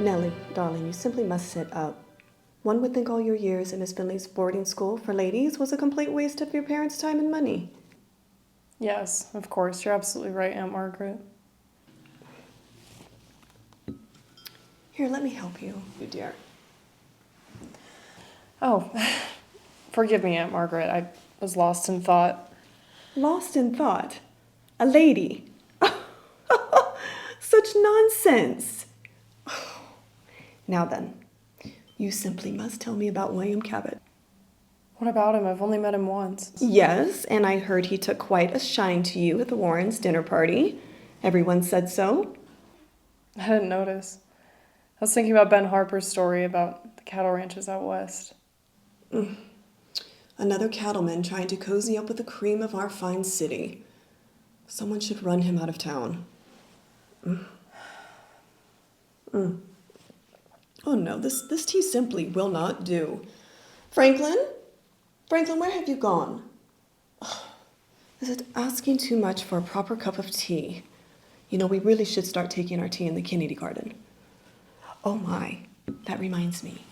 Nellie, darling, you simply must sit up. One would think all your years in Miss Finley's boarding school for ladies was a complete waste of your parents' time and money. Yes, of course. You're absolutely right, Aunt Margaret. Here, let me help you, dear. Oh, forgive me, Aunt Margaret. I was lost in thought. Lost in thought? A lady? Such nonsense! Now then, you simply must tell me about William Cabot. What about him? I've only met him once. Yes, and I heard he took quite a shine to you at the Warrens' dinner party. Everyone said so. I didn't notice. I was thinking about Ben Harper's story about the cattle ranches out west. Another cattleman trying to cozy up with the cream of our fine city. Someone should run him out of town. Oh no, this tea simply will not do. Franklin, where have you gone? Is it asking too much for a proper cup of tea? You know, we really should start taking our tea in the Kennedy garden. Oh my, that reminds me.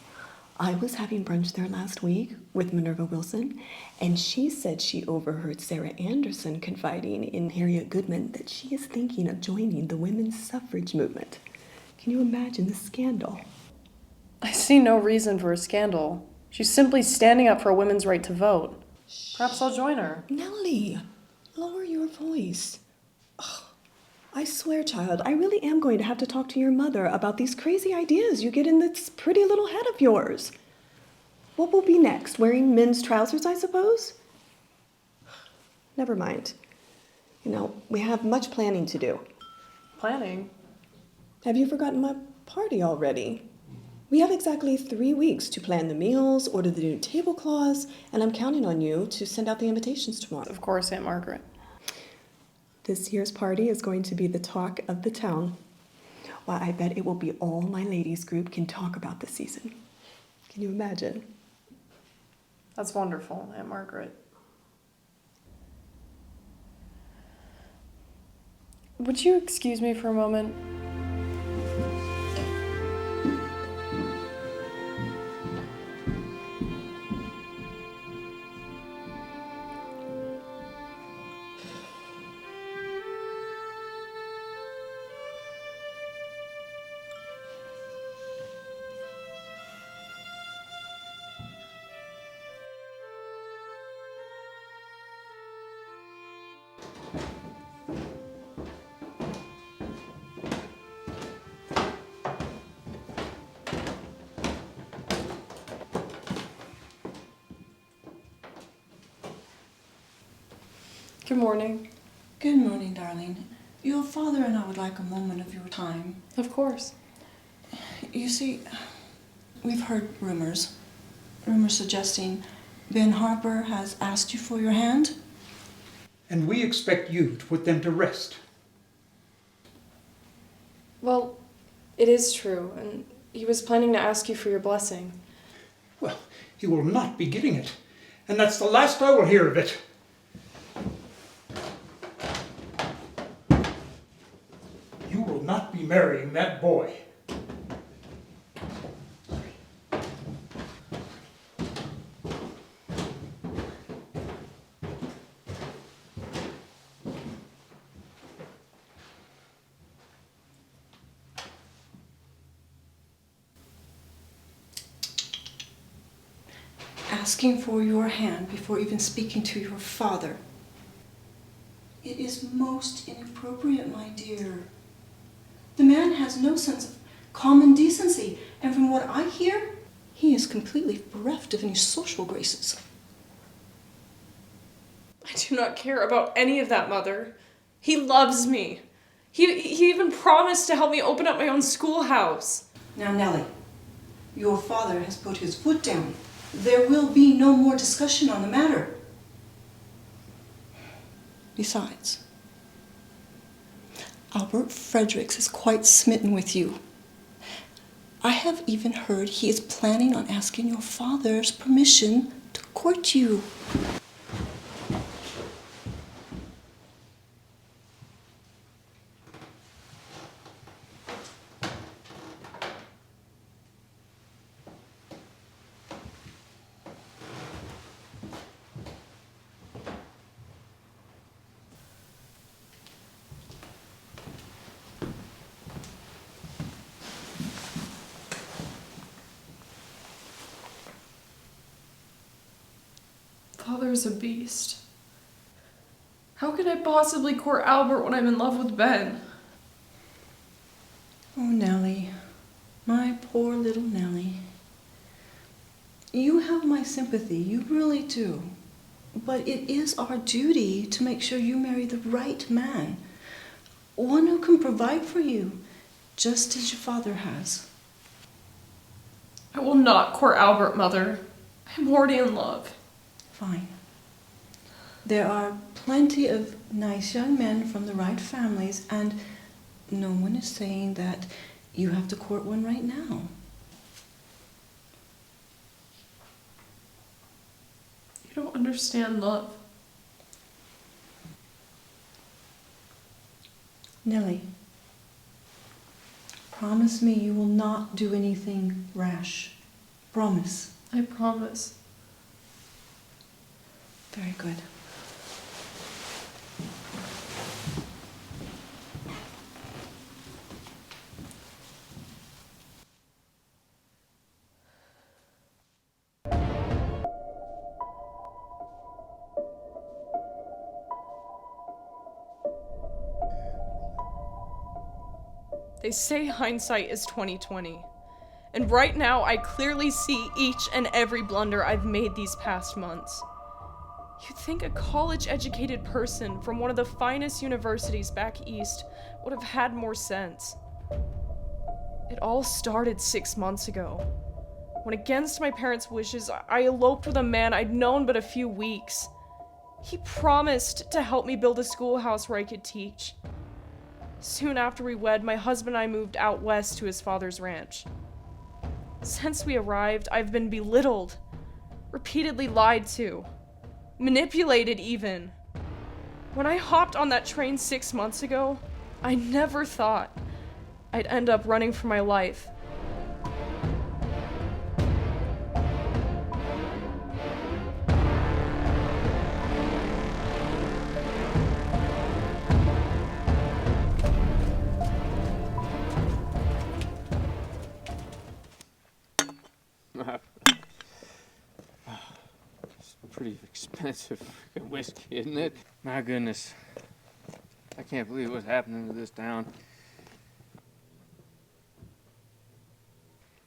I was having brunch there last week with Minerva Wilson, and she said she overheard Sarah Anderson confiding in Harriet Goodman that she is thinking of joining the women's suffrage movement. Can you imagine the scandal? I see no reason for a scandal. She's simply standing up for a women's right to vote. Perhaps I'll join her. Nellie, lower your voice. Oh, I swear, child, I really am going to have to talk to your mother about these crazy ideas you get in this pretty little head of yours. What will be next? Wearing men's trousers, I suppose? Never mind. You know, we have much planning to do. Planning? Have you forgotten my party already? We have exactly 3 weeks to plan the meals, order the new tablecloths, and I'm counting on you to send out the invitations tomorrow. Of course, Aunt Margaret. This year's party is going to be the talk of the town. Why, I bet it will be all my ladies group can talk about this season. Can you imagine? That's wonderful, Aunt Margaret. Would you excuse me for a moment? Good morning. Good morning, darling. Your father and I would like a moment of your time. Of course. You see, we've heard rumors suggesting Ben Harper has asked you for your hand. And we expect you to put them to rest. Well, it is true, and he was planning to ask you for your blessing. Well, he will not be getting it, and that's the last I will hear of it. You will not be marrying that boy. Asking for your hand before even speaking to your father. It is most inappropriate, my dear. The man has no sense of common decency, and from what I hear, he is completely bereft of any social graces. I do not care about any of that, Mother. He loves me. He even promised to help me open up my own schoolhouse. Now, Nellie, your father has put his foot down. There will be no more discussion on the matter. Besides, Albert Fredericks is quite smitten with you. I have even heard he is planning on asking your father's permission to court you. father's a beast. How could I possibly court Albert when I'm in love with Ben? Oh, Nellie, my poor little Nellie. You have my sympathy, you really do. But it is our duty to make sure you marry the right man. One who can provide for you, just as your father has. I will not court Albert, Mother. I'm already in love. Fine. There are plenty of nice young men from the right families, and no one is saying that you have to court one right now. You don't understand love. Nellie, promise me you will not do anything rash. Promise. I promise. Very good. They say hindsight is 20/20. And right now, I clearly see each and every blunder I've made these past months. You'd think a college-educated person from one of the finest universities back east would have had more sense. It all started 6 months ago, when against my parents' wishes, I eloped with a man I'd known but a few weeks. He promised to help me build a schoolhouse where I could teach. Soon after we wed, my husband and I moved out west to his father's ranch. Since we arrived, I've been belittled, repeatedly lied to, manipulated even. When I hopped on that train 6 months ago, I never thought I'd end up running for my life. It's pretty expensive freaking whiskey, isn't it? My goodness. I can't believe what's happening to this town.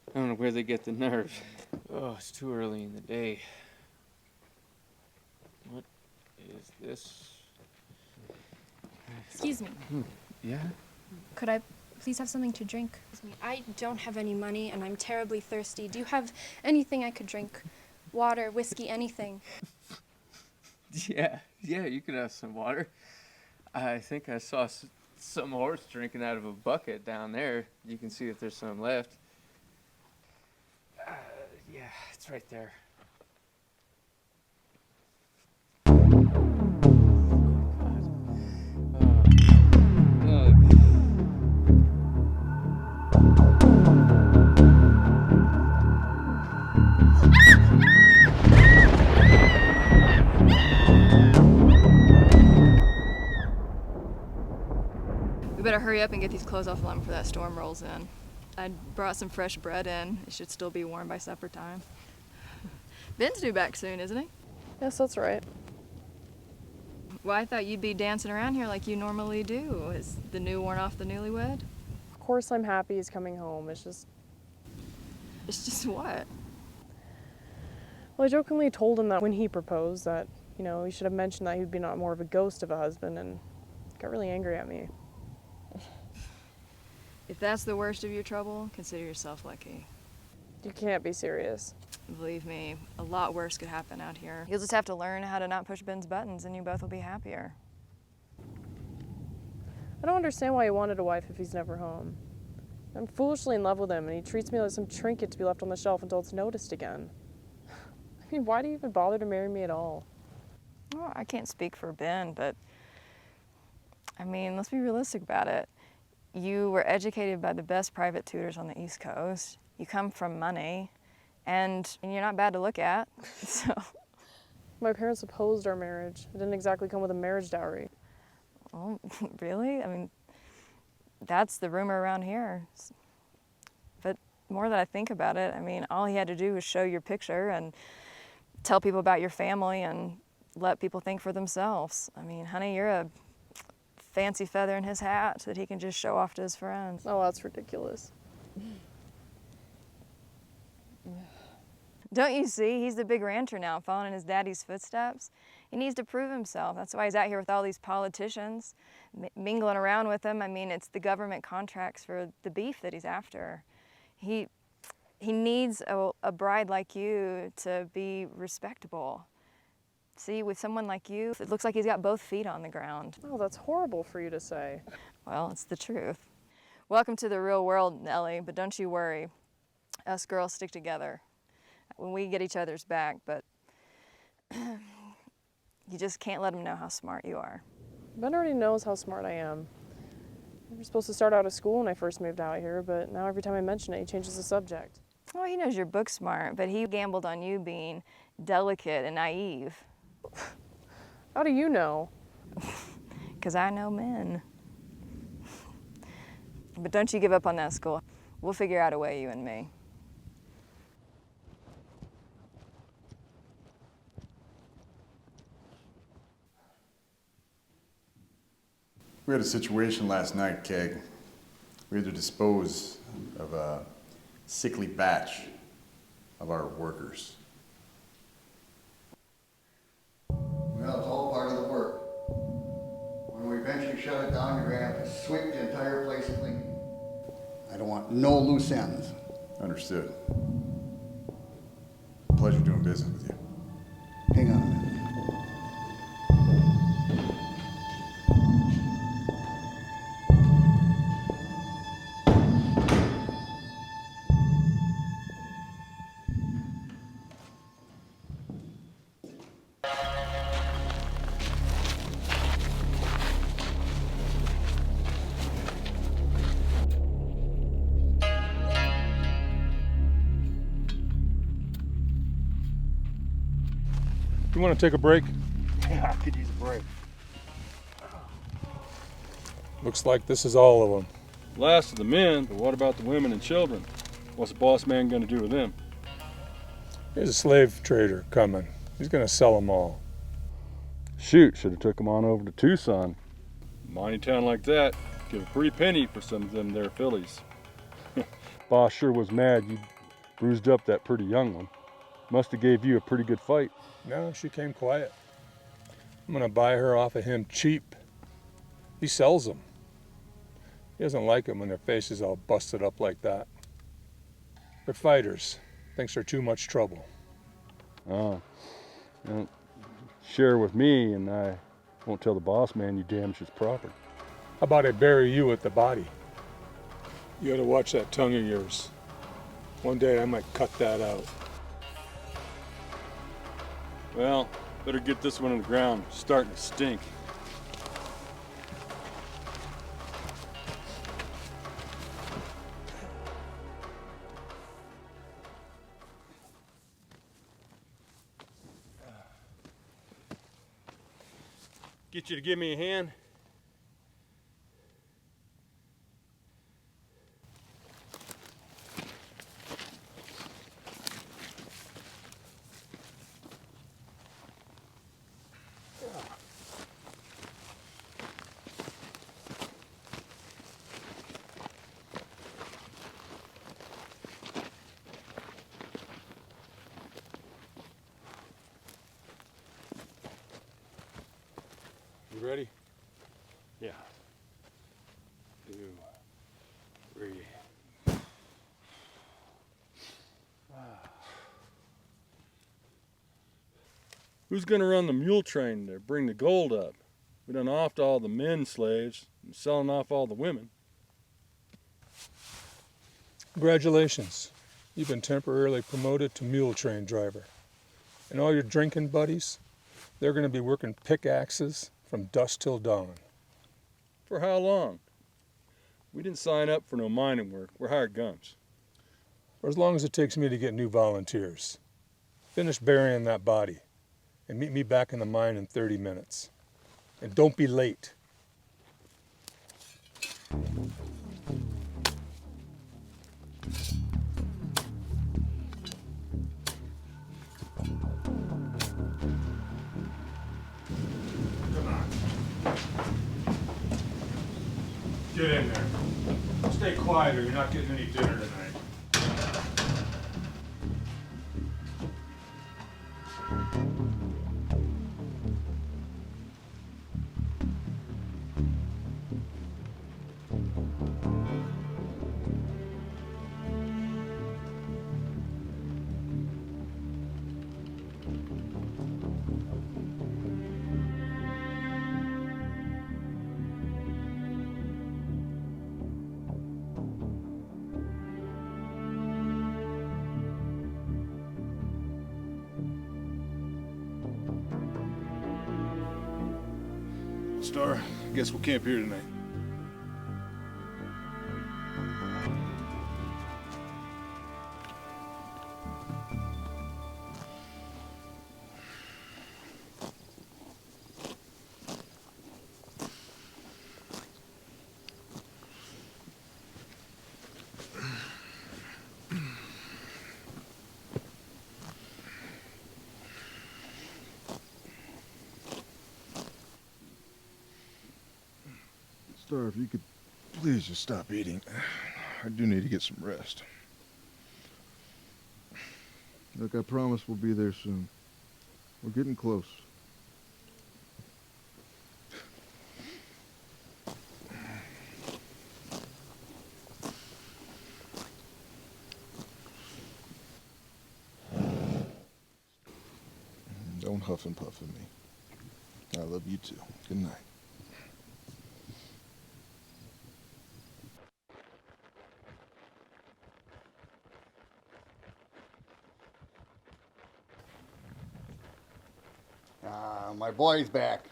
I don't know where they get the nerve. Oh, it's too early in the day. What is this? Excuse me. Yeah? Could I please have something to drink? I don't have any money and I'm terribly thirsty. Do you have anything I could drink? Water, whiskey, anything? Yeah, you could have some water. I think I saw some horse drinking out of a bucket down there. You can see if there's some left. Yeah, it's right there. We better hurry up and get these clothes off the line before that storm rolls in. I brought some fresh bread in. It should still be warm by supper time. Ben's due back soon, isn't he? Yes, that's right. Well, I thought you'd be dancing around here like you normally do. Is the new worn off the newlywed? Of course I'm happy he's coming home. It's just what? Well, I jokingly told him that when he proposed that, he should have mentioned that he'd be not more of a ghost of a husband, and got really angry at me. If that's the worst of your trouble, consider yourself lucky. You can't be serious. Believe me, a lot worse could happen out here. You'll just have to learn how to not push Ben's buttons and you both will be happier. I don't understand why he wanted a wife if he's never home. I'm foolishly in love with him, and he treats me like some trinket to be left on the shelf until it's noticed again. I mean, why do you even bother to marry me at all? Well, I can't speak for Ben, but I mean, let's be realistic about it. You were educated by the best private tutors on the East Coast. You come from money, and you're not bad to look at, so. My parents opposed our marriage. It didn't exactly come with a marriage dowry. Well, really? I mean, that's the rumor around here. But the more that I think about it, I mean, all he had to do was show your picture, and tell people about your family and let people think for themselves. I mean, honey, you're a fancy feather in his hat that he can just show off to his friends. Oh, that's ridiculous. Don't you see? He's the big rancher now, following in his daddy's footsteps. He needs to prove himself. That's why he's out here with all these politicians, mingling around with them. I mean, it's the government contracts for the beef that he's after. He needs a bride like you to be respectable. See, with someone like you, it looks like he's got both feet on the ground. Oh, that's horrible for you to say. Well, it's the truth. Welcome to the real world, Nellie, but don't you worry. Us girls stick together when we get each other's back, but you just can't let him know how smart you are. Ben already knows how smart I am. We were supposed to start out at school when I first moved out here, but now every time I mention it, he changes the subject. Oh, he knows you're book smart, but he gambled on you being delicate and naive. How do you know? 'Cause I know men. But don't you give up on that school. We'll figure out a way, you and me. We had a situation last night, Keg. We had to dispose of a sickly batch of our workers. Well, it's all part of the work. When we eventually shut it down, you're gonna have to sweep the entire place clean. I don't want no loose ends. Understood. Pleasure doing business with you. Hang on a minute. You want to take a break? Yeah, I could use a break. Looks like this is all of them. Last of the men, but what about the women and children? What's the boss man gonna do with them? There's a slave trader coming. He's gonna sell them all. Shoot, should have took them on over to Tucson. Mining town like that, give a pretty penny for some of them there fillies. Boss sure was mad you bruised up that pretty young one. Must have gave you a pretty good fight. No, she came quiet. I'm gonna buy her off of him cheap. He sells them. He doesn't like them when their faces all busted up like that. They're fighters. Thinks they're too much trouble. Oh, well, share with me and I won't tell the boss man you damaged his property. How about I bury you with the body? You gotta watch that tongue of yours. One day I might cut that out. Well, better get this one on the ground. It's starting to stink. Get you to give me a hand? You ready? Yeah. 2, 3. Who's gonna run the mule train to bring the gold up? We done offed all the men slaves and selling off all the women. Congratulations. You've been temporarily promoted to mule train driver. And all your drinking buddies, they're gonna be working pickaxes from dusk till dawn. For how long? We didn't sign up for no mining work. We're hired guns. For as long as it takes me to get new volunteers. Finish burying that body and meet me back in the mine in 30 minutes. And don't be late. Get in there. Stay quiet or you're not getting any dinner tonight. Star, guess we'll camp here tonight. Star, if you could please just stop eating. I do need to get some rest. Look, I promise we'll be there soon. We're getting close. Don't huff and puff at me. I love you too. Good night. My boy's back.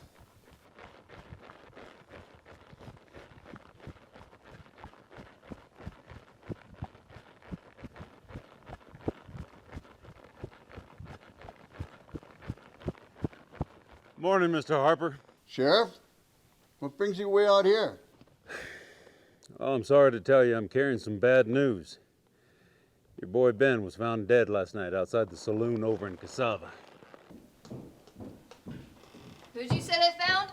Morning, Mr. Harper. Sheriff, what brings you way out here? Oh, I'm sorry to tell you I'm carrying some bad news. Your boy Ben was found dead last night outside the saloon over in Cassava. Who'd you say they found?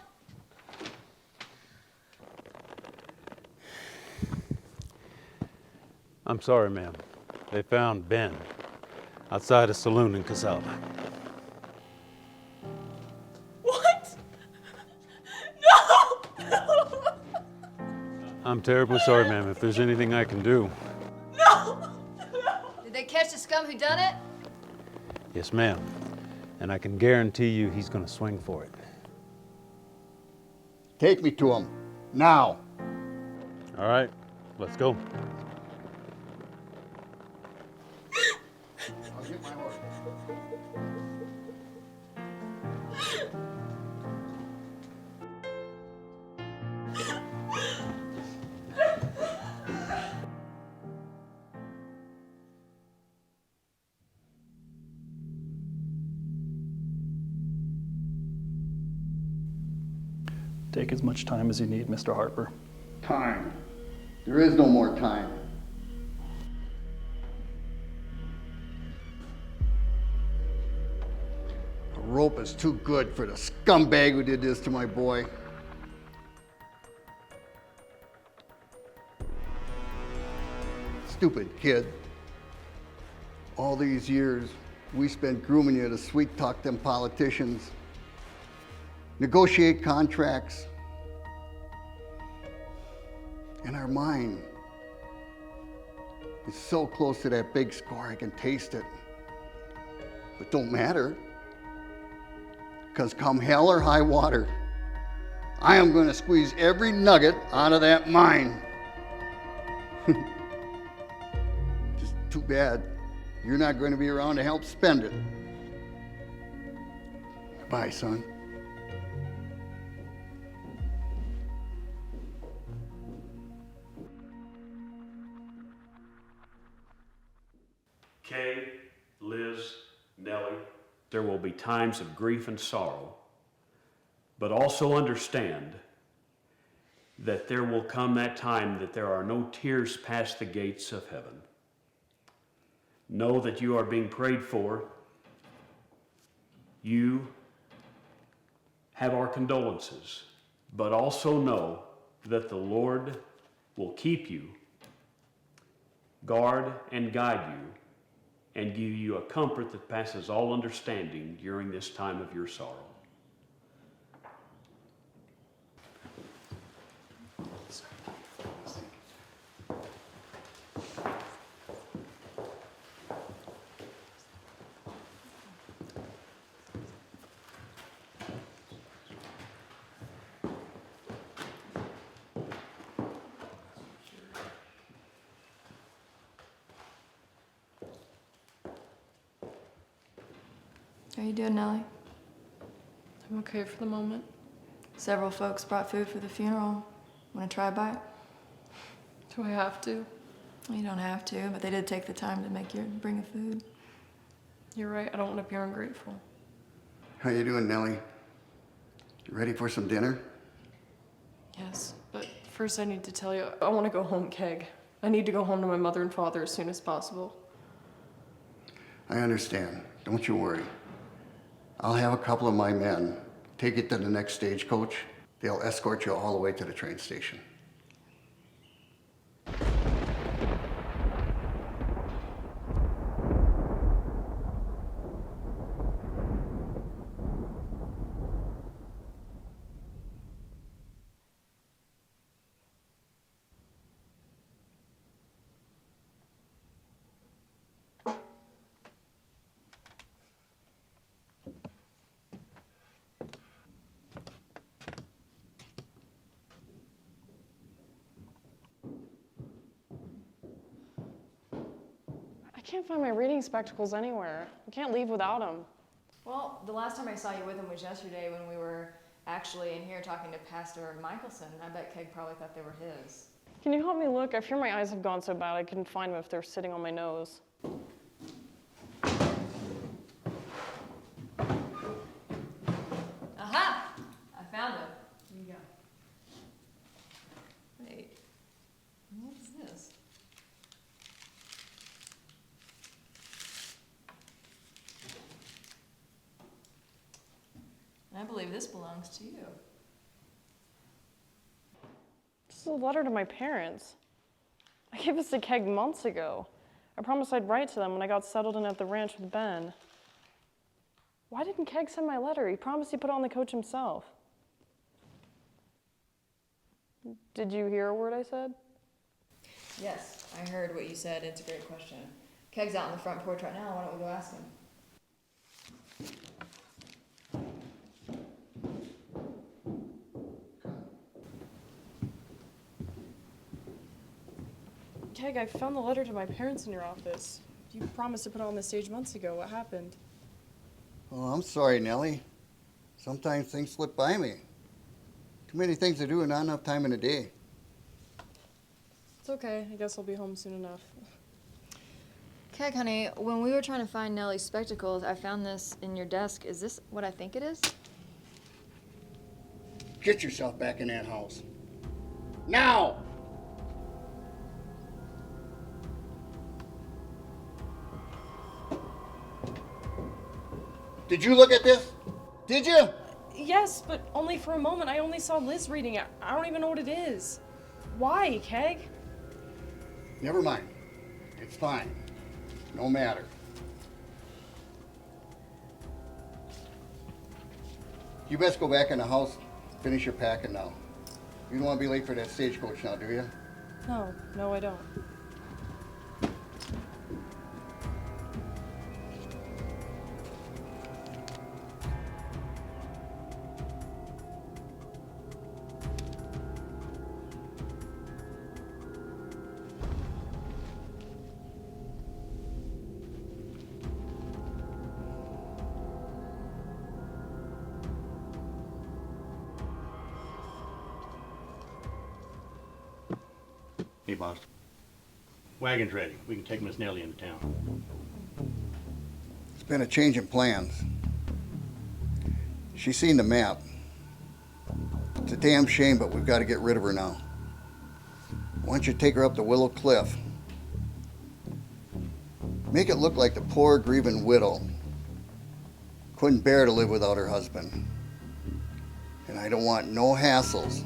I'm sorry, ma'am. They found Ben outside a saloon in Cassava. What? No! I'm terribly sorry, ma'am. If there's anything I can do. No! Did they catch the scum who done it? Yes, ma'am. And I can guarantee you he's gonna swing for it. Take me to him. Now. All right, let's go. I'll get my horse. Take as much time as you need, Mr. Harper. Time. There is no more time. A rope is too good for the scumbag who did this to my boy. Stupid kid. All these years, we spent grooming you to sweet talk them politicians, negotiate contracts. And our mind is so close to that big score, I can taste it. But don't matter, because come hell or high water, I am going to squeeze every nugget out of that mine. Just too bad you're not going to be around to help spend it. Bye, son. Kay, Liz, Nellie, there will be times of grief and sorrow, but also understand that there will come that time that there are no tears past the gates of heaven. Know that you are being prayed for. You have our condolences, but also know that the Lord will keep you, guard and guide you, and give you a comfort that passes all understanding during this time of your sorrow. How you doing, Nellie? I'm okay for the moment. Several folks brought food for the funeral. Want to try a bite? Do I have to? You don't have to, but they did take the time to bring you food. You're right, I don't want to be ungrateful. How you doing, Nellie? You ready for some dinner? Yes, but first I need to tell you, I want to go home, Keg. I need to go home to my mother and father as soon as possible. I understand. Don't you worry. I'll have a couple of my men take it to the next stagecoach. They'll escort you all the way to the train station. I can't find my reading spectacles anywhere. I can't leave without them. Well, the last time I saw you with them was yesterday when we were actually in here talking to Pastor Michelson. I bet Keg probably thought they were his. Can you help me look? I fear my eyes have gone so bad I couldn't find them if they're sitting on my nose. Aha! I found them. Here you go. Wait. What is this? I believe this belongs to you. This is a letter to my parents. I gave this to Keg months ago. I promised I'd write to them when I got settled in at the ranch with Ben. Why didn't Keg send my letter? He promised he'd put it on the coach himself. Did you hear a word I said? Yes, I heard what you said. It's a great question. Keg's out on the front porch right now. Why don't we go ask him? Keg, I found the letter to my parents in your office. You promised to put it on the stage months ago. What happened? Oh, I'm sorry, Nellie. Sometimes things slip by me. Too many things to do and not enough time in the day. It's okay. I guess I'll be home soon enough. Keg, honey, when we were trying to find Nellie's spectacles, I found this in your desk. Is this what I think it is? Get yourself back in that house. Now! Did you look at this? Did you? Yes, but only for a moment. I only saw Liz reading it. I don't even know what it is. Why, Keg? Never mind. It's fine. No matter. You best go back in the house, finish your packing now. You don't want to be late for that stagecoach now, do you? No, I don't. Hey, boss. Wagon's ready. We can take Miss Nellie into town. It's been a change in plans. She's seen the map. It's a damn shame, but we've got to get rid of her now. Why don't you take her up to Willow Cliff? Make it look like the poor, grieving widow couldn't bear to live without her husband. And I don't want no hassles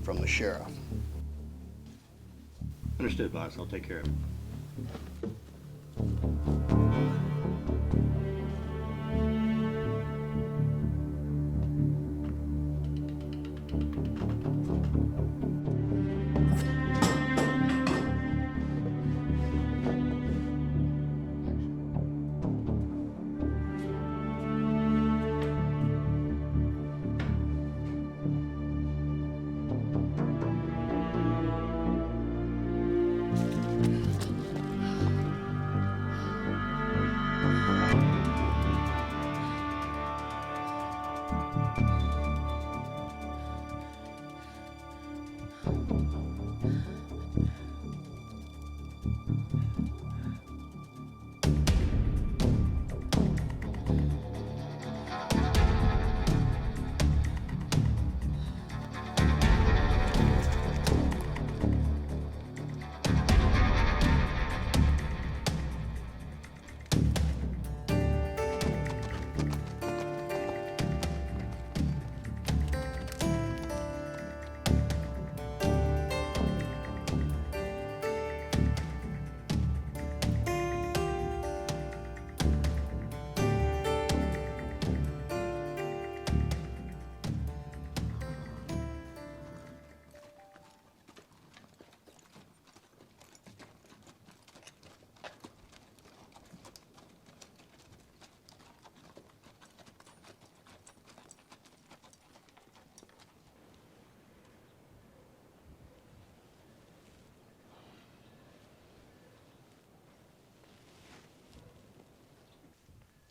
from the sheriff. Understood, boss. I'll take care of it.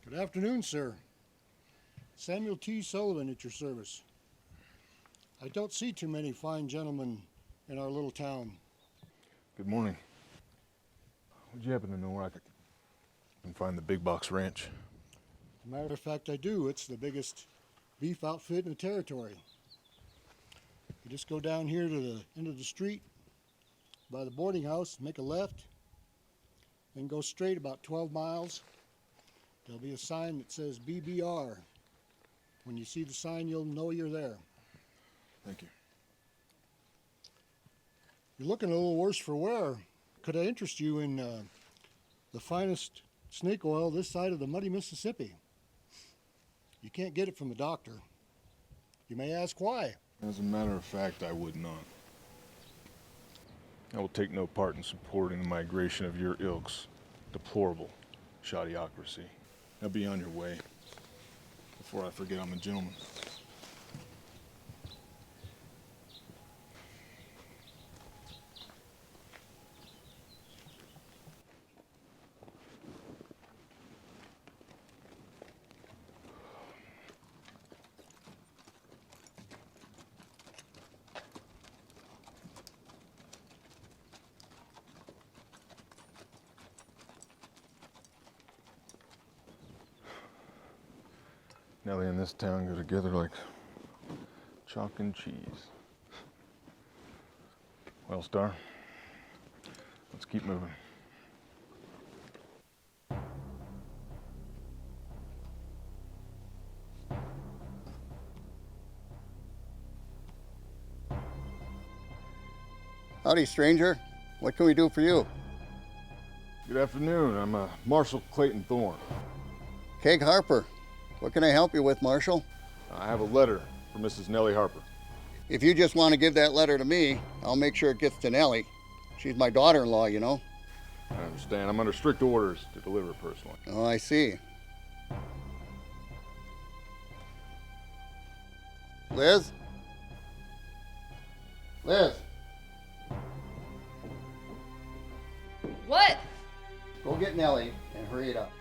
Good afternoon, sir. Samuel T. Sullivan at your service. I don't see too many fine gentlemen in our little town. Good morning. Would you happen to know where I can find the Big Box Ranch? As a matter of fact, I do. It's the biggest beef outfit in the territory. You just go down here to the end of the street by the boarding house, make a left, then go straight about 12 miles. There'll be a sign that says BBR. When you see the sign, you'll know you're there. Thank you. You're looking a little worse for wear. Could I interest you in the finest snake oil this side of the muddy Mississippi? You can't get it from the doctor. You may ask why. As a matter of fact, I would not. I will take no part in supporting the migration of your ilk's deplorable shoddyocracy. Now be on your way, before I forget I'm a gentleman. Nelly and this town go together like chalk and cheese. Well, Star, let's keep moving. Howdy, stranger. What can we do for you? Good afternoon. I'm Marshal Clayton Thorne. Keg Harper. What can I help you with, Marshal? I have a letter for Mrs. Nellie Harper. If you just want to give that letter to me, I'll make sure it gets to Nellie. She's my daughter-in-law, you know. I understand. I'm under strict orders to deliver it personally. Oh, I see. Liz? Liz? What? Go get Nellie and hurry it up.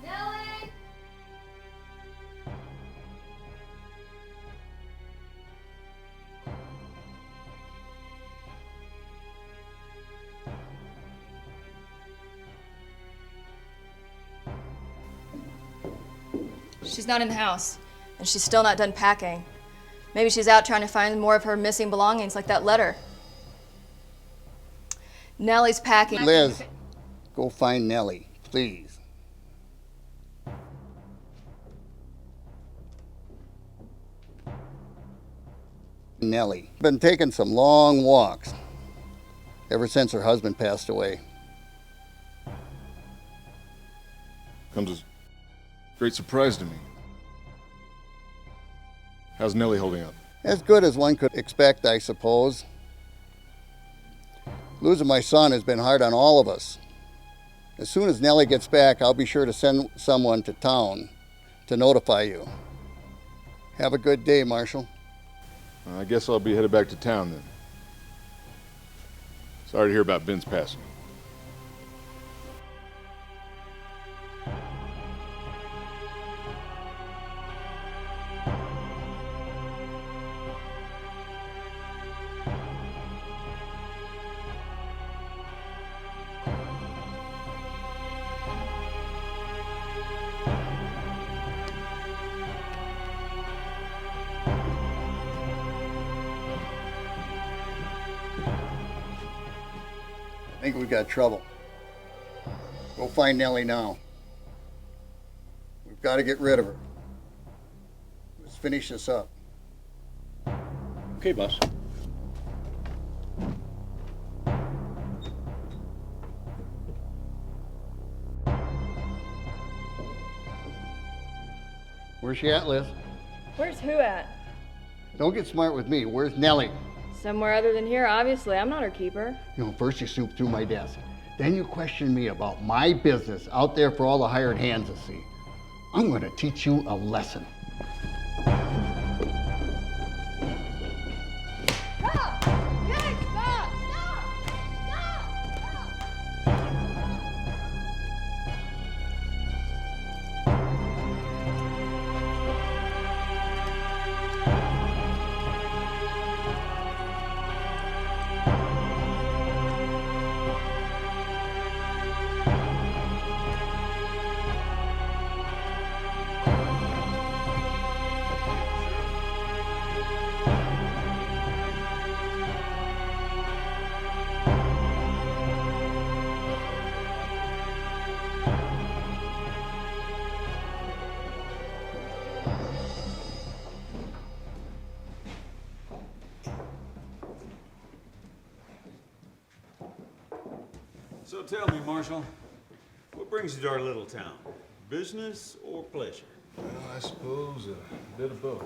Nelly! She's not in the house, and she's still not done packing. Maybe she's out trying to find more of her missing belongings, like that letter. Nellie's packing. Liz, go find Nellie, please. Nellie. Been taking some long walks ever since her husband passed away. Comes as a great surprise to me. How's Nellie holding up? As good as one could expect, I suppose. Losing my son has been hard on all of us. As soon as Nellie gets back, I'll be sure to send someone to town to notify you. Have a good day, Marshal. I guess I'll be headed back to town then. Sorry to hear about Ben's passing. I think we've got trouble. Go find Nellie now. We've got to get rid of her. Let's finish this up. Okay, boss. Where's she at, Liz? Where's who at? Don't get smart with me. Where's Nellie? Somewhere other than here, obviously. I'm not her keeper. You know, first you snoop through my desk. Then you question me about my business out there for all the hired hands to see. I'm going to teach you a lesson. So tell me, Marshal, what brings you to our little town? Business or pleasure? Well, I suppose a bit of both.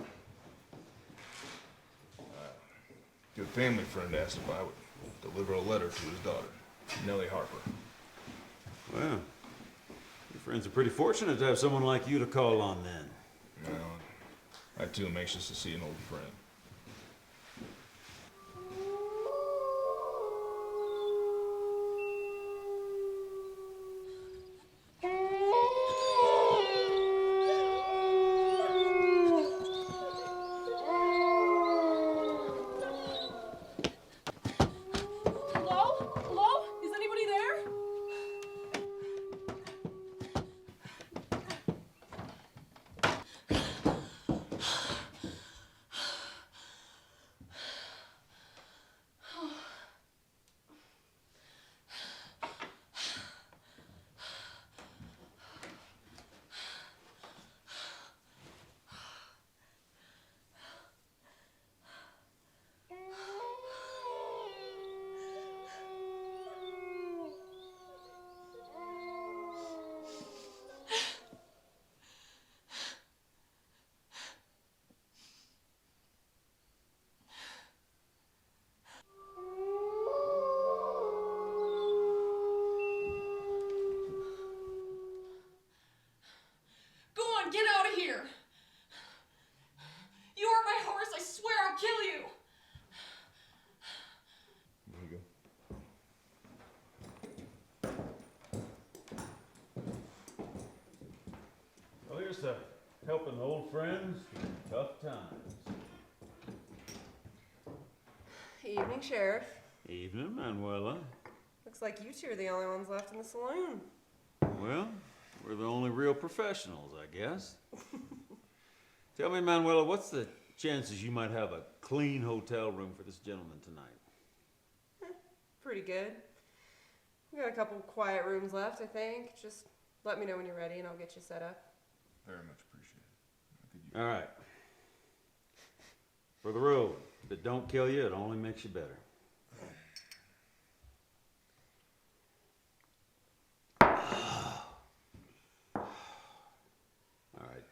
Good family friend asked if I would deliver a letter to his daughter, Nellie Harper. Well, your friends are pretty fortunate to have someone like you to call on then. Well, I too am anxious to see an old friend. Get out of here! You are my horse, I swear I'll kill you! There you go. Well, here's to helping old friends through tough times. Evening, Sheriff. Evening, Manuela. Looks like you two are the only ones left in the saloon. Well, we're the only real professionals, I guess. Tell me, Manuela, what's the chances you might have a clean hotel room for this gentleman tonight? Pretty good. We got a couple quiet rooms left, I think. Just let me know when you're ready and I'll get you set up. Very much appreciated. All right. For the road. If it don't kill you, it only makes you better. All right.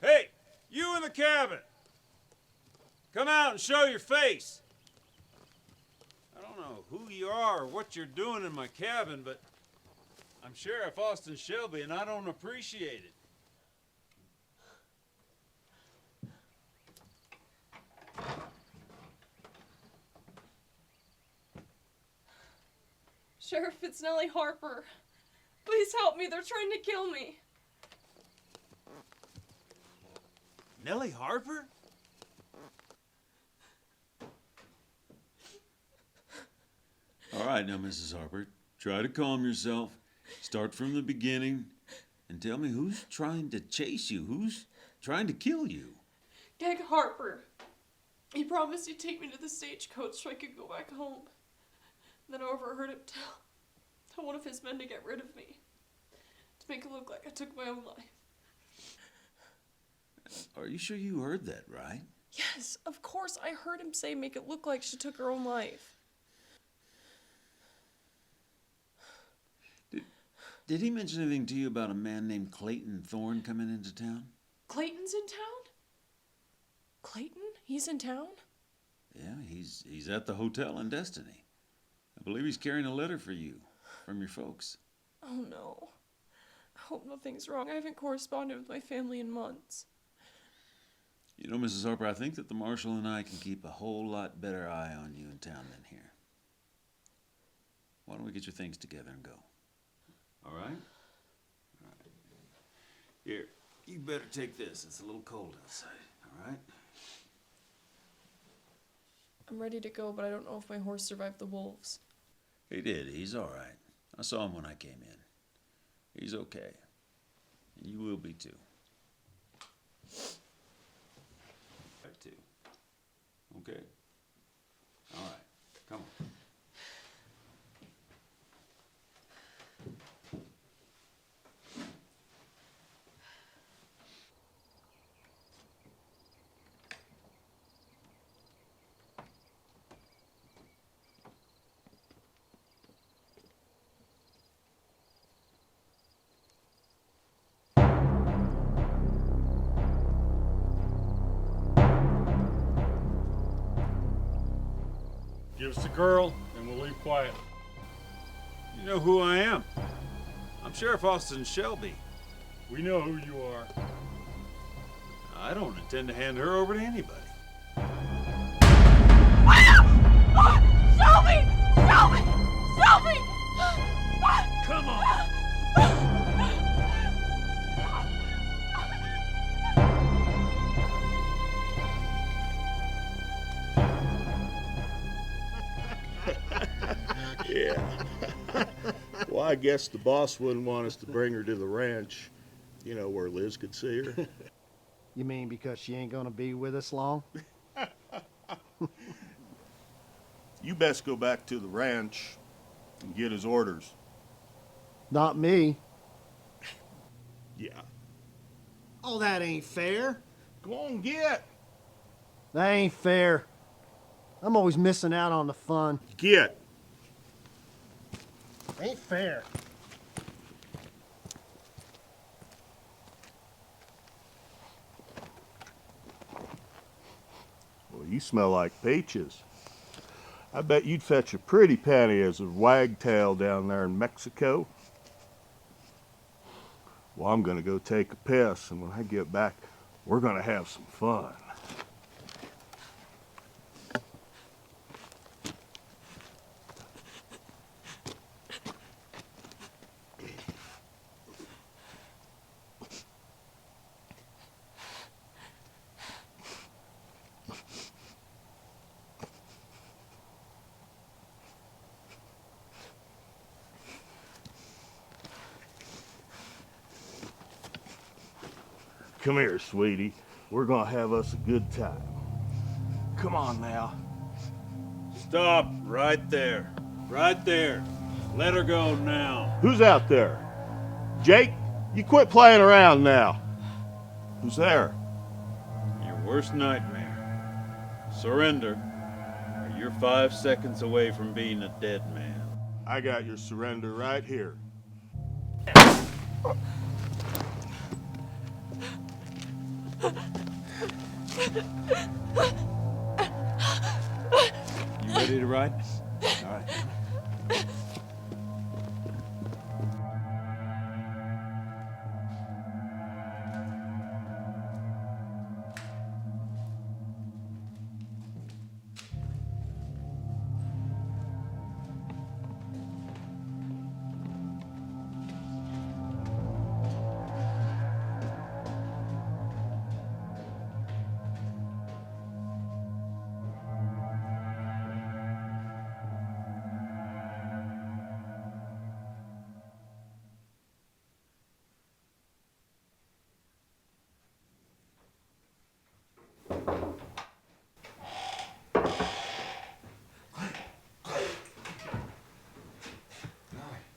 Hey, you in the cabin! Come out and show your face! I don't know who you are or what you're doing in my cabin, but I'm Sheriff Austin Shelby and I don't appreciate it. Sheriff, it's Nellie Harper. Please help me. They're trying to kill me. Nellie Harper? All right now, Mrs. Harper, try to calm yourself. Start from the beginning and tell me who's trying to chase you, who's trying to kill you. Geg Harper. He promised he'd take me to the stagecoach so I could go back home. Then I overheard him tell one of his men to get rid of me. To make it look like I took my own life. Are you sure you heard that right? Yes, of course I heard him say make it look like she took her own life. Did he mention anything to you about a man named Clayton Thorne coming into town? Clayton's in town? Clayton? He's in town? Yeah, he's at the hotel in Destiny. I believe he's carrying a letter for you from your folks. Oh no. I hope nothing's wrong. I haven't corresponded with my family in months. You know, Mrs. Harper, I think that the marshal and I can keep a whole lot better eye on you in town than here. Why don't we get your things together and go? All right? All right. Here, you better take this. It's a little cold outside, all right? I'm ready to go, but I don't know if my horse survived the wolves. He did. He's all right. I saw him when I came in. He's okay. And you will be too. Right, too. Okay? All right. Come on. Give us the girl, and we'll leave quiet. You know who I am. I'm Sheriff Austin Shelby. We know who you are. I don't intend to hand her over to anybody. Shelby! Shelby! Shelby! Come on! Yeah. Well, I guess the boss wouldn't want us to bring her to the ranch, you know, where Liz could see her. You mean because she ain't gonna be with us long? You best go back to the ranch and get his orders. Not me. Yeah. Oh, that ain't fair. Go on, get. That ain't fair. I'm always missing out on the fun. Get. Ain't fair. you smell like peaches. I bet you'd fetch a pretty penny as a wagtail down there in Mexico. Well, I'm gonna go take a piss, and when I get back, we're gonna have some fun. Come here, sweetie. We're gonna have us a good time. Come on now. Stop right there. Right there. Let her go now. Who's out there? Jake, you quit playing around now. Who's there? Your worst nightmare. Surrender, or you're 5 seconds away from being a dead man. I got your surrender right here. You ready to ride? All right.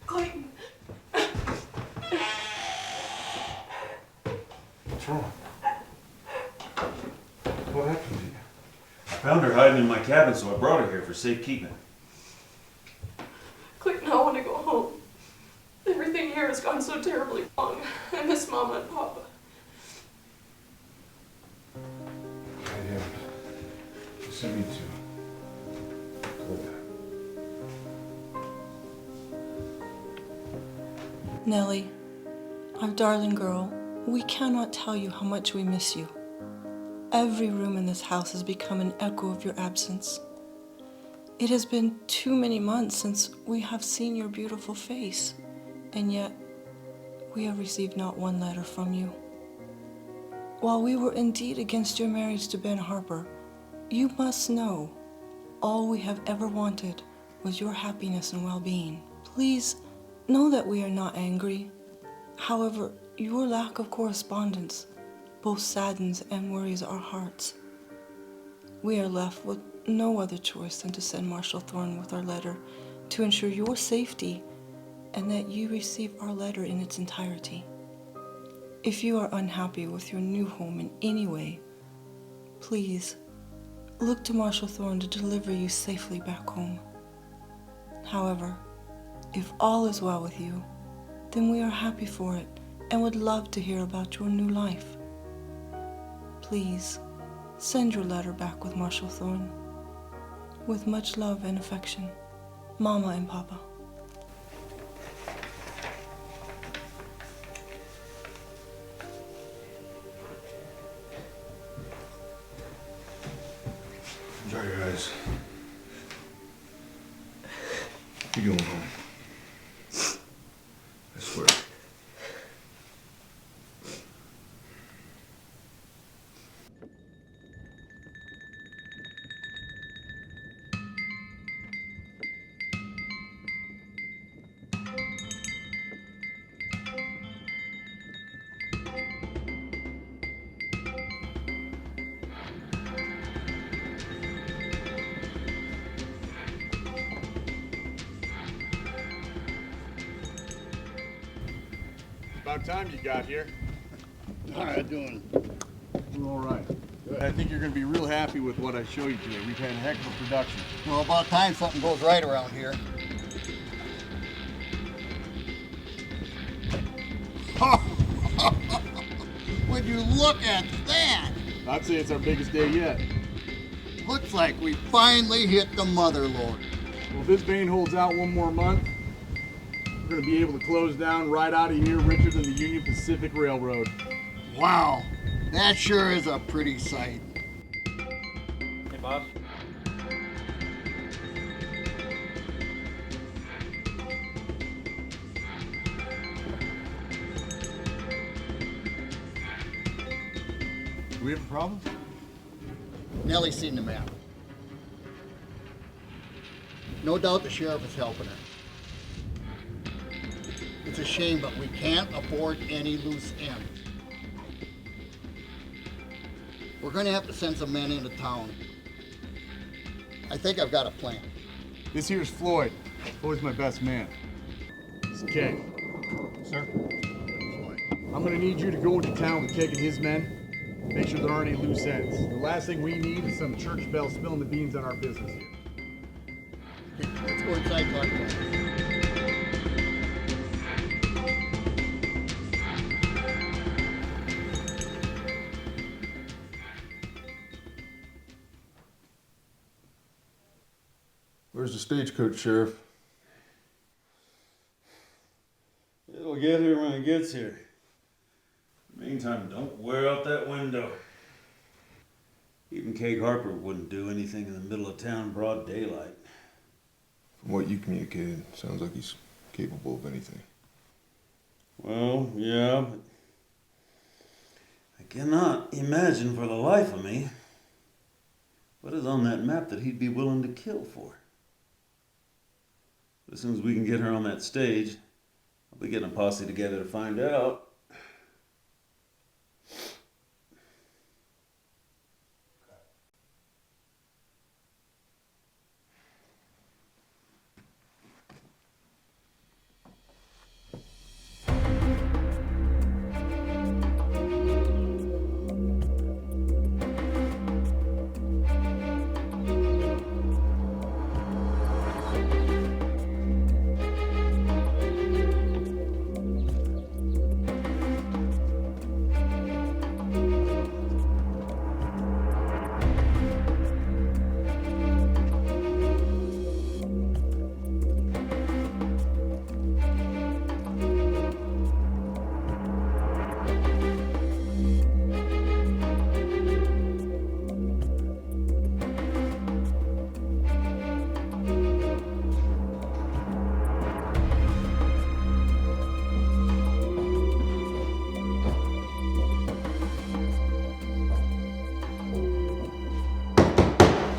Clayton. What's wrong? What happened to you? I found her hiding in my cabin, so I brought her here for safekeeping. Clayton, I want to go home. Everything here has gone so terribly wrong. I miss Mama and Papa. Yeah. Yes, I need to. Go back. Nellie, our darling girl, we cannot tell you how much we miss you. Every room in this house has become an echo of your absence. It has been too many months since we have seen your beautiful face, and yet we have received not one letter from you. While we were indeed against your marriage to Ben Harper, you must know all we have ever wanted was your happiness and well-being. Please know that we are not angry. However, your lack of correspondence both saddens and worries our hearts. We are left with no other choice than to send Marshal Thorne with our letter to ensure your safety and that you receive our letter in its entirety. If you are unhappy with your new home in any way, please look to Marshal Thorne to deliver you safely back home. However, if all is well with you, then we are happy for it and would love to hear about your new life. Please send your letter back with Marshal Thorne. With much love and affection, Mama and Papa. Dry your eyes. You're going home. I swear. About time you got here. How are you doing? Doing all right. I think you're going to be real happy with what I show you today. We've had a heck of a production. Well, about time something goes right around here. Would you look at that? I'd say it's our biggest day yet. Looks like we finally hit the mother lode. Well, if this vein holds out one more month, we're going to be able to close down right out of here richer than the Union Pacific Railroad. Wow, that sure is a pretty sight. Hey, boss. Do we have a problem? Nellie's seen the map. No doubt the sheriff is helping her. It's a shame, but we can't afford any loose ends. We're going to have to send some men into town. I think I've got a plan. This here's Floyd. Floyd's my best man. This is Keg. Sir? I'm going to need you to go into town with Keg and his men. Make sure there aren't any loose ends. The last thing we need is some church bell spilling the beans on our business here. Let's go inside and talk about it. Where's the stagecoach, Sheriff? It'll get here when it gets here. Meantime, don't wear out that window. Even Keg Harper wouldn't do anything in the middle of town broad daylight. From what you communicated, sounds like he's capable of anything. Well, yeah, but I cannot imagine for the life of me what is on that map that he'd be willing to kill for. As soon as we can get her on that stage, I'll be getting a posse together to find out.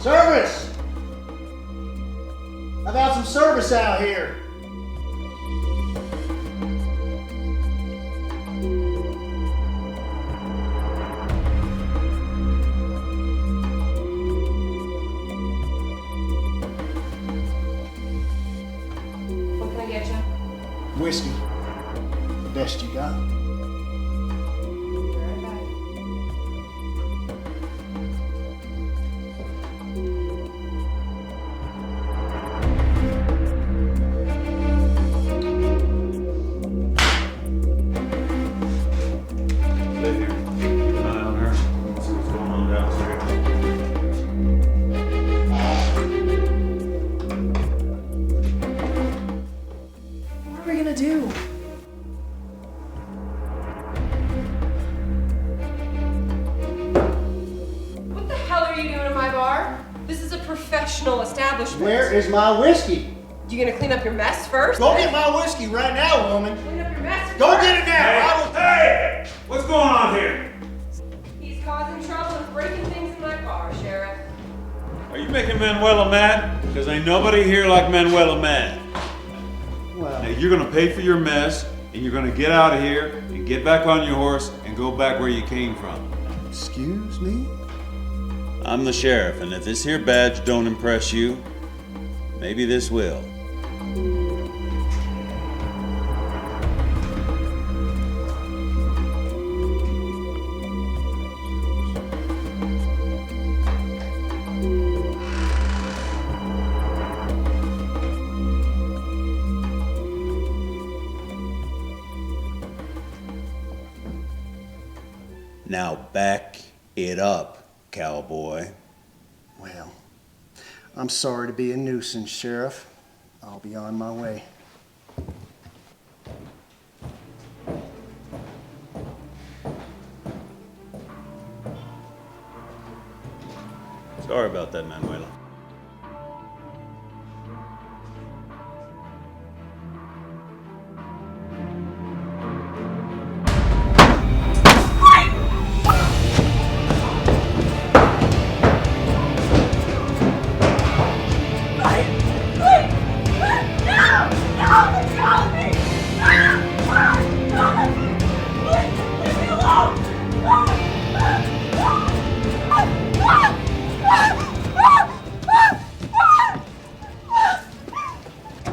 Service! How about some service out here? What can I get you? Whiskey. The best you got. Stay here. Keep an eye on her. See what's going on downstairs. What are we gonna do? What the hell are you doing in my bar? This is a professional establishment. Where is my whiskey? You gonna clean up your mess first? Go get my whiskey right now, woman. Clean up your mess Go first. get it now. Hey! What's going on here? He's causing trouble and breaking things in my bar, Sheriff. Are you making Manuela mad? Because ain't nobody here like Manuela mad. Well, Now you're gonna pay for your mess, and you're gonna get out of here and get back on your horse and go back where you came from. excuse me? I'm the sheriff, and if this here badge don't impress you, maybe this will. Now back it up, cowboy. Well, I'm sorry to be a nuisance, Sheriff. I'll be on my way. Sorry about that, Manuela.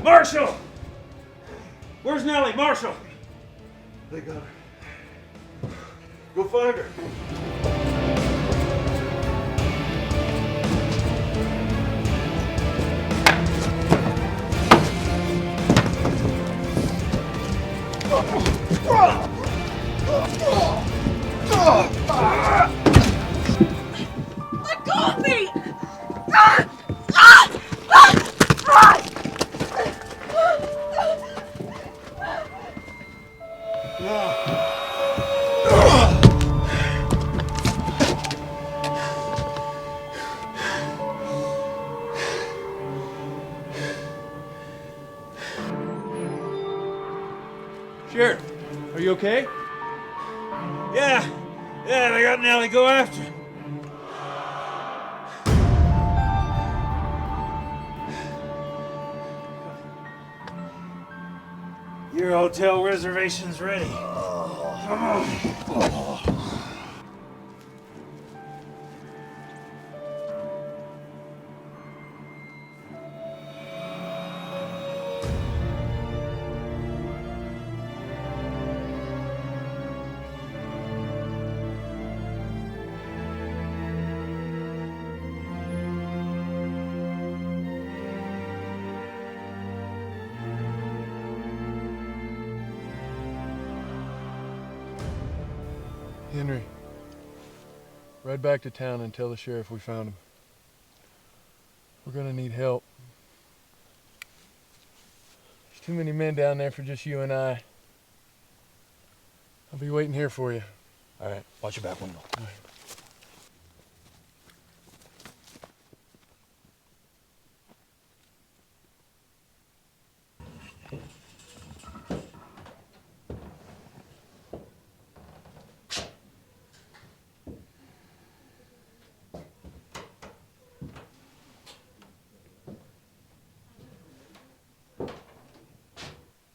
Marshal! Where's Nellie? Marshal! They got her. Go find her. Let go of me! Sheriff, are you okay? Yeah, they got Nellie. Go after her. Your hotel reservation's ready. Come on. Henry, ride back to town and tell the sheriff we found him. We're gonna need help. There's too many men down there for just you and I. I'll be waiting here for you. All right, watch your back window. All right.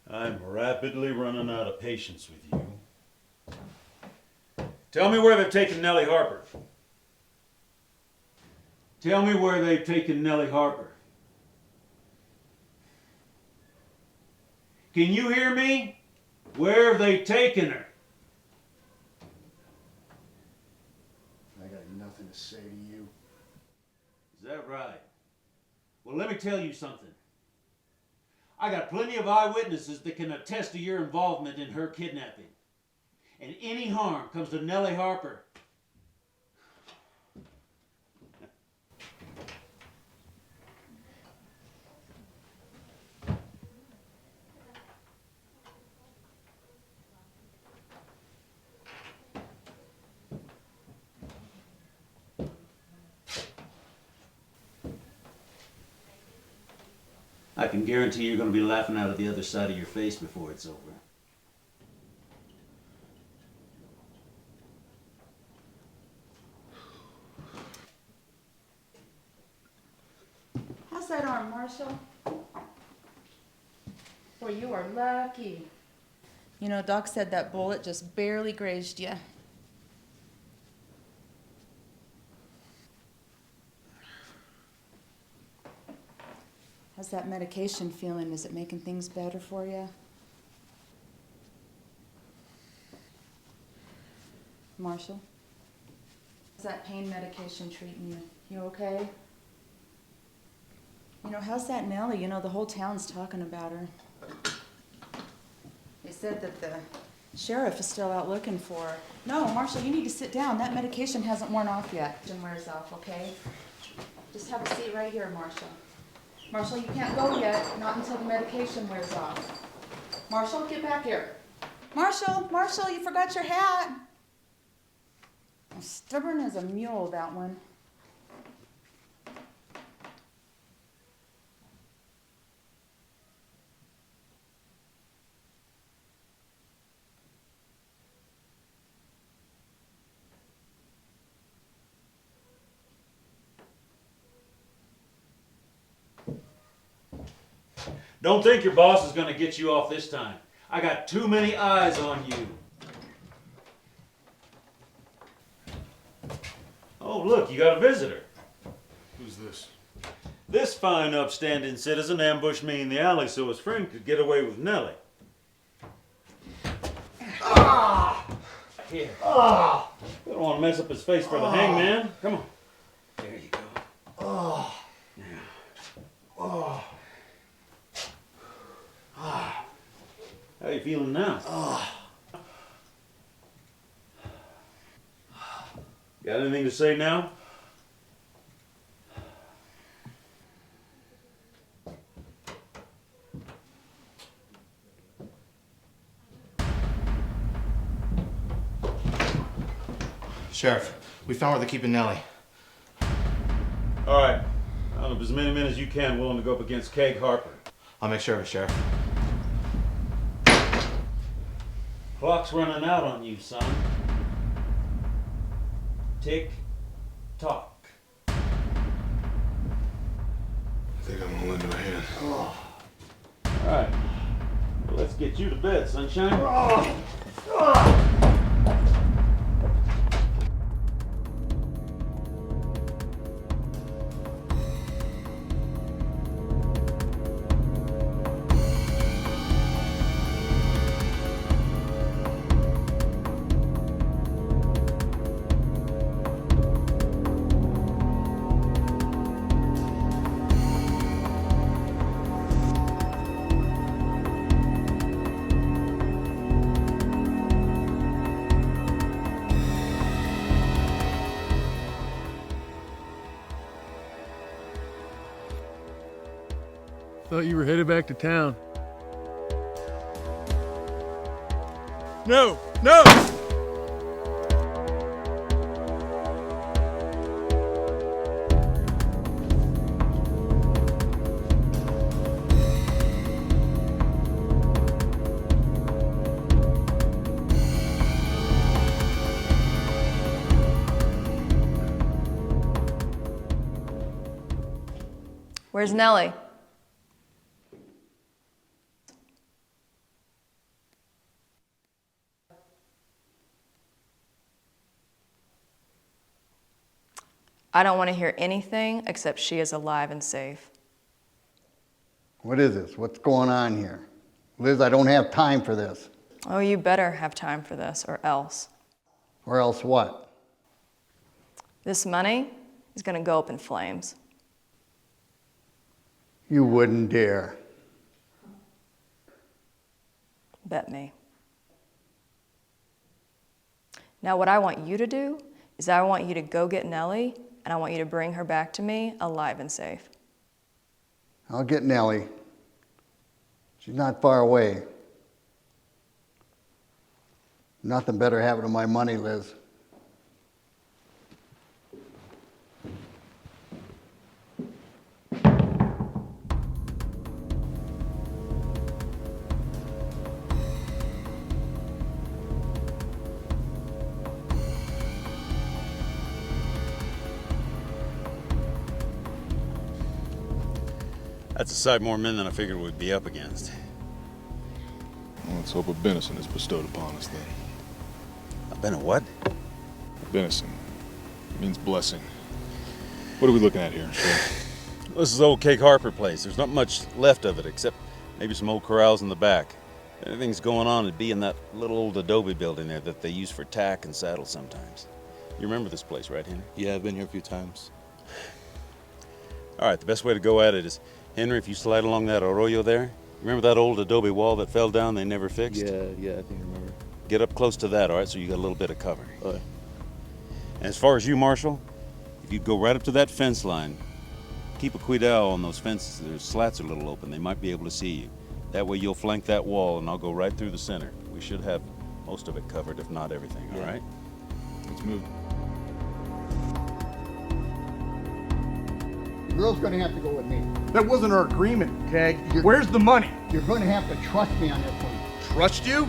I'm rapidly running out of patience with you. Tell me where they've taken Nellie Harper. Tell me where they've taken Nellie Harper. Can you hear me? Where have they taken her? I got nothing to say to you. Is that right? Well, let me tell you something. I got plenty of eyewitnesses that can attest to your involvement in her kidnapping. And any harm comes to Nellie Harper, I can guarantee you're going to be laughing out of the other side of your face before it's over. How's that arm, Marshall? Boy, you are lucky. You know, Doc said that bullet just barely grazed you. How's that medication feeling? Is it making things better for you? Marshall? How's that pain medication treating you? You okay? You know, how's that Nellie? You know, the whole town's talking about her. They said that the sheriff is still out looking for her. No, Marshall, you need to sit down. That medication hasn't worn off yet. It wears off, okay? Just have a seat right here, Marshall. Marshall, you can't go yet, not until the medication wears off. Marshall, get back here. Marshall, Marshall, you forgot your hat. Stubborn as a mule, that one. Don't think your boss is going to get you off this time. I got too many eyes on you. Oh, look, you got a visitor. Who's this? This fine, upstanding citizen ambushed me in the alley so his friend could get away with Nellie. Ah! Here. Ah! You don't want to mess up his face for the hangman. Come on. There you go. Oh! Now. Oh! How you feeling now? Got anything to say now? Sheriff, we found where they're keeping Nellie. All right. Round up as many men as you can willing to go up against Keg Harper. I'll make sure of it, Sheriff. Clock's running out on you, son. Tick tock. I think I'm gonna lend him a hand. All right. Well, let's get you to bed, sunshine. Thought you were headed back to town. No! No! Where's Nelly? I don't want to hear anything except she is alive and safe. What is this? What's going on here? Liz, I don't have time for this. Oh, you better have time for this, or else. Or else what? This money is going to go up in flames. You wouldn't dare. Bet me. Now, what I want you to do is I want you to go get Nellie, and I want you to bring her back to me alive and safe. I'll get Nellie. She's not far away. Nothing better happened to my money, Liz. That's a sight more men than I figured we'd be up against. Well, let's hope a benison is bestowed upon us then. A ben a what? A benison. It means blessing. What are we looking at here? Well, this is old Keg Harper place. There's not much left of it except maybe some old corrals in the back. If anything's going on, it'd be in that little old adobe building there that they use for tack and saddles sometimes. You remember this place, right, Henry? Yeah, I've been here a few times. All right, the best way to go at it is, Henry, if you slide along that arroyo there, you remember that old adobe wall that fell down they never fixed? Yeah, I think I remember. Get up close to that, all right, so you got a little bit of cover. Okay. And as far as you, Marshall, If you'd go right up to that fence line, keep a quidel on those fences. Their slats are a little open. They might be able to see you. That way you'll flank that wall, and I'll go right through the center. We should have most of it covered, if not everything, all right? Let's move. The girl's gonna have to go with me. That wasn't our agreement, Keg. Where's the money? You're gonna have to trust me on this one. Trust you?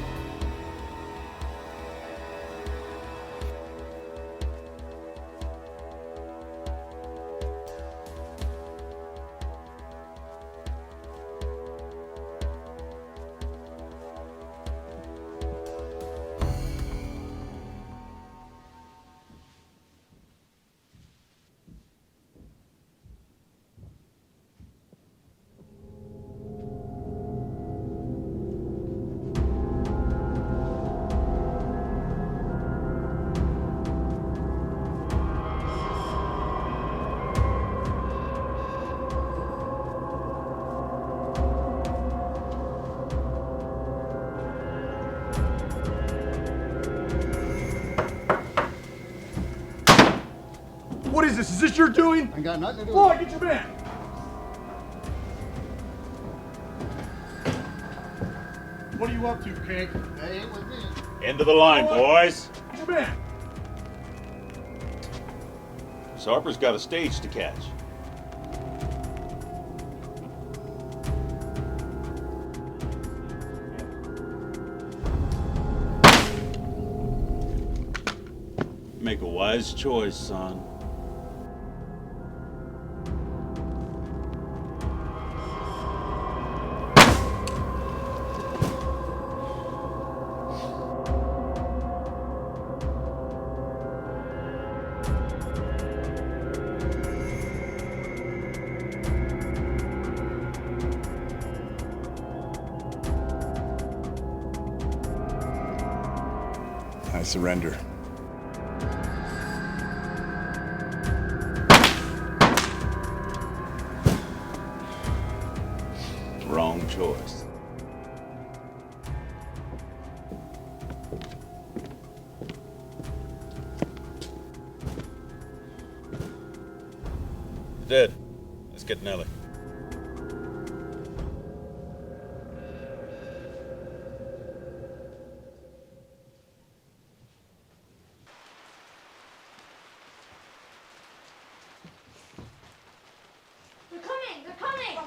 What is this? Is this your doing? I got nothing to do Floyd, with get your man! What are you up to, Keg? That ain't with me. End of the line, boys. Get your man! Miss Harper's got a stage to catch. Make a wise choice, son. I surrender. Wrong choice. Dead. Let's get Nelly. They're coming! They're coming!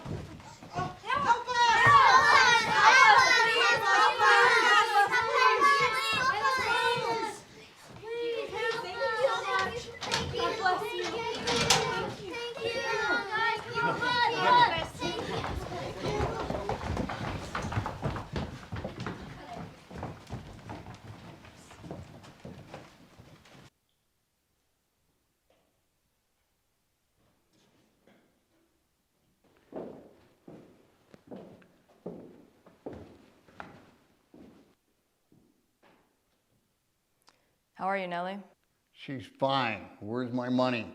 How are you, Nelly? She's fine. Where's my money?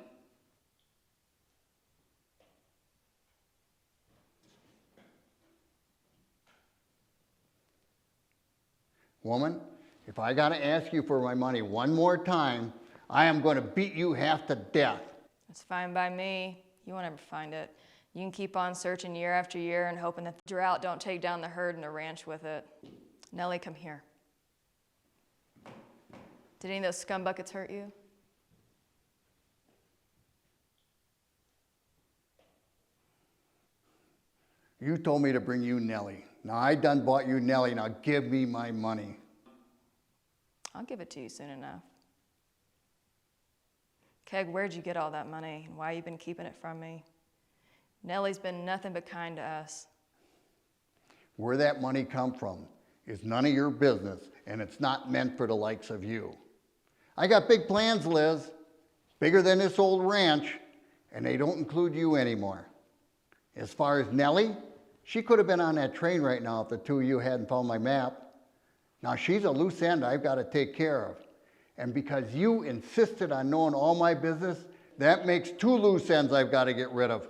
Woman, if I gotta ask you for my money one more time, I am gonna beat you half to death. It's fine by me. You won't ever find it. You can keep on searching year after year and hoping that the drought don't take down the herd and the ranch with it. Nelly, come here. Did any of those scumbuckets hurt you? You told me to bring you Nelly. Now I done bought you Nelly. Now give me my money. I'll give it to you soon enough. Keg, where'd you get all that money and why you been keeping it from me? Nelly's been nothing but kind to us. Where that money come from is none of your business, and it's not meant for the likes of you. I got big plans, Liz, bigger than this old ranch, and they don't include you anymore. As far as Nelly, she could have been on that train right now if the two of you hadn't found my map. Now she's a loose end I've got to take care of. And because you insisted on knowing all my business, that makes two loose ends I've got to get rid of.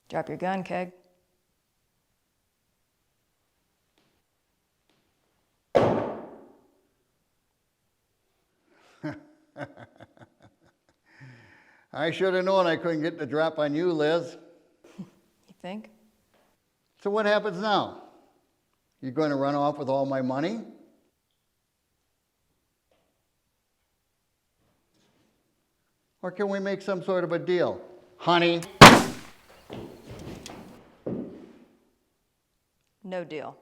Drop your gun, Keg. I should have known I couldn't get the drop on you, Liz. You think? So what happens now? You going to run off with all my money? Or can we make some sort of a deal? Honey? No deal.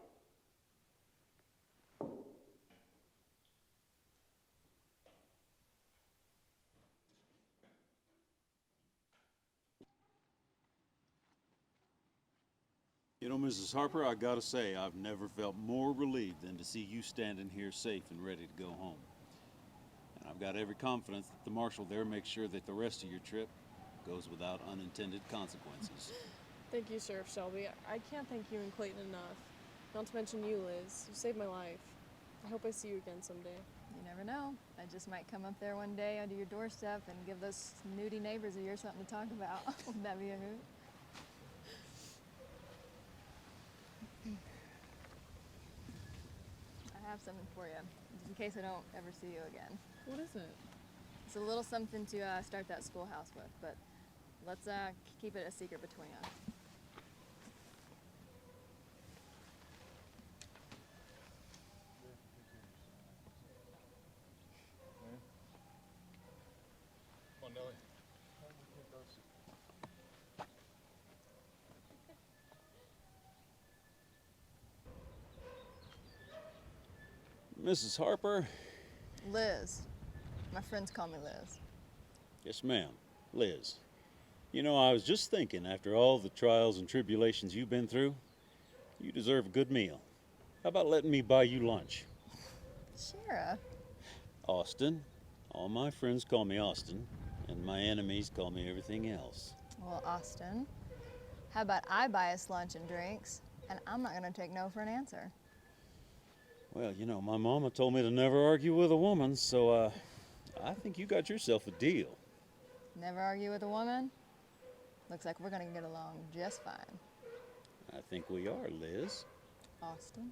You know, Mrs. Harper, I gotta say, I've never felt more relieved than to see you standing here safe and ready to go home. And I've got every confidence that the marshal there makes sure that the rest of your trip goes without unintended consequences. Thank you, Sheriff Shelby. I can't thank you and Clayton enough. Not to mention you, Liz. You saved my life. I hope I see you again someday. You never know. I just might come up there one day under your doorstep and give those snooty neighbors of yours something to talk about. Would that be a hoot? I have something for you, just in case I don't ever see you again. What is it? It's a little something to start that schoolhouse with, but let's keep it a secret between us. Come on, Nelly. Mrs. Harper? Liz. My friends call me Liz. Yes, ma'am. Liz. You know, I was just thinking, after all the trials and tribulations you've been through, you deserve a good meal. How about letting me buy you lunch? Sheriff. Austin. All my friends call me Austin, and my enemies call me everything else. Well, Austin, how about I buy us lunch and drinks, and I'm not going to take no for an answer. Well, you know, my mama told me to never argue with a woman, so, I think you got yourself a deal. Never argue with a woman? Looks like we're going to get along just fine. I think we are, Liz. Austin?